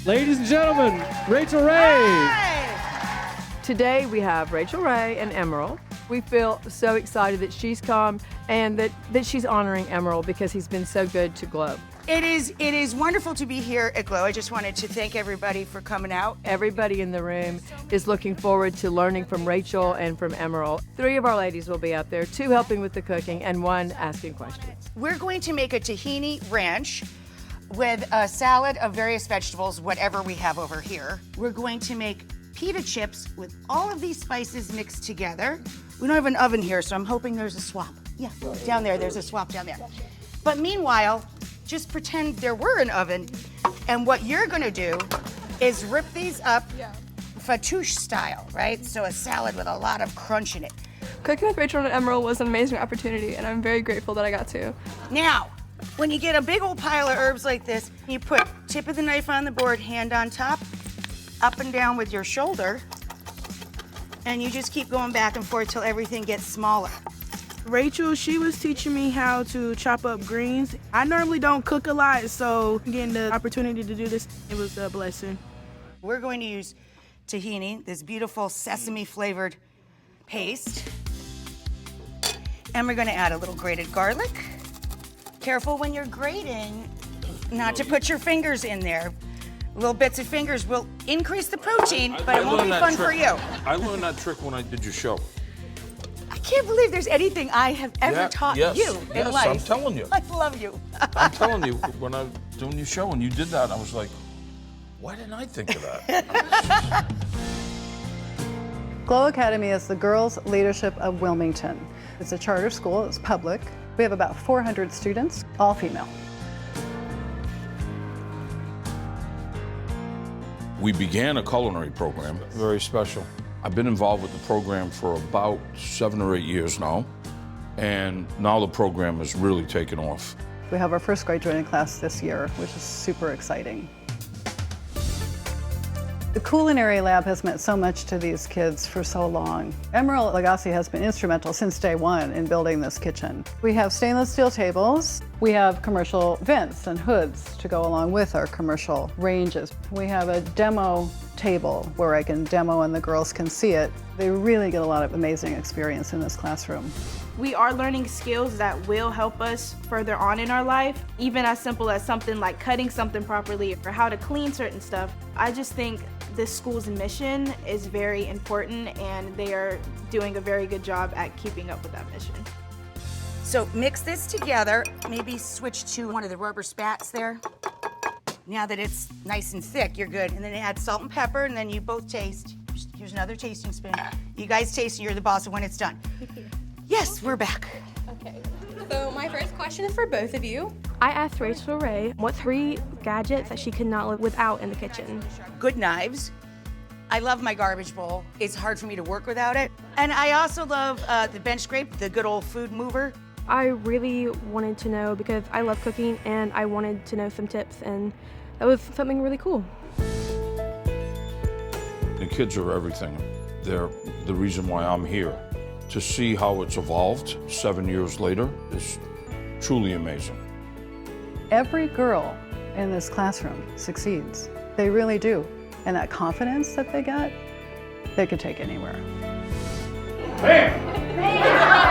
Ladies and gentlemen, Rachel Ray. Today we have Rachel Ray and Emeril. We feel so excited that she's come and that she's honoring Emeril because he's been so good to G.L.O.W. It is wonderful to be here at G.L.O.W. I just wanted to thank everybody for coming out. Everybody in the room is looking forward to learning from Rachael and from Emeril. 3 of our ladies will be up there, 2 helping with the cooking and 1 asking questions. We're going to make a tahini ranch with a salad of various vegetables, whatever we have over here. We're going to make pita chips with all of these spices mixed together. We don't have an oven here, so I'm hoping there's a swap. Yeah, down there, there's a swap down there. But meanwhile, just pretend there were an oven, and what you're gonna do is rip these up fattoush style, right? So a salad with a lot of crunch in it. Cooking with Rachel and Emeril was an amazing opportunity, and I'm very grateful that I got to. Now, when you get a big old pile of herbs like this, you put tip of the knife on the board, hand on top, up and down with your shoulder, and you just keep going back and forth till everything gets smaller. Rachel, she was teaching me how to chop up greens. I normally don't cook a lot, so getting the opportunity to do this, it was a blessing. We're going to use tahini, this beautiful sesame-flavored paste. And we're gonna add a little grated garlic. Careful when you're grating not to put your fingers in there. Little bits of fingers will increase the protein, but it won't be fun for you. I learned that trick when I did your show. I can't believe there's anything I have ever taught you in life. I'm telling you. I love you. I'm telling you, when I was doing your show and you did that, I was like, why didn't I think of that? G.L.O.W Academy is the Girls Leadership of Wilmington. It's a charter school, it's public. We have about 400 students, all female. We began a culinary program, very special. I've been involved with the program for about 7 or 8 years now, and now the program has really taken off. We have our first graduating class this year, which is super exciting. The culinary lab has meant so much to these kids for so long. Emeril Lagasse has been instrumental since day one in building this kitchen. We have stainless steel tables. We have commercial vents and hoods to go along with our commercial ranges. We have a demo table where I can demo and the girls can see it. They really get a lot of amazing experience in this classroom. We are learning skills that will help us further on in our life, even as simple as something like cutting something properly or how to clean certain stuff. I just think this school's mission is very important, and they are doing a very good job at keeping up with that mission. So mix this together, maybe switch to one of the rubber spats there. Now that it's nice and thick, you're good. And then add salt and pepper, and then you both taste. Here's another tasting spoon. You guys taste, and you're the boss when it's done. Yes, we're back. Okay, so my first question is for both of you. I asked Rachel Ray what 3 gadgets that she could not live without in the kitchen. Good knives. I love my garbage bowl. It's hard for me to work without it. And I also love the bench scrape, the good old food mover. I really wanted to know because I love cooking and I wanted to know some tips, and that was something really cool. The kids are everything. They're the reason why I'm here. To see how it's evolved 7 years later is truly amazing. Every girl in this classroom succeeds. They really do. And that confidence that they get, they could take anywhere. Bam!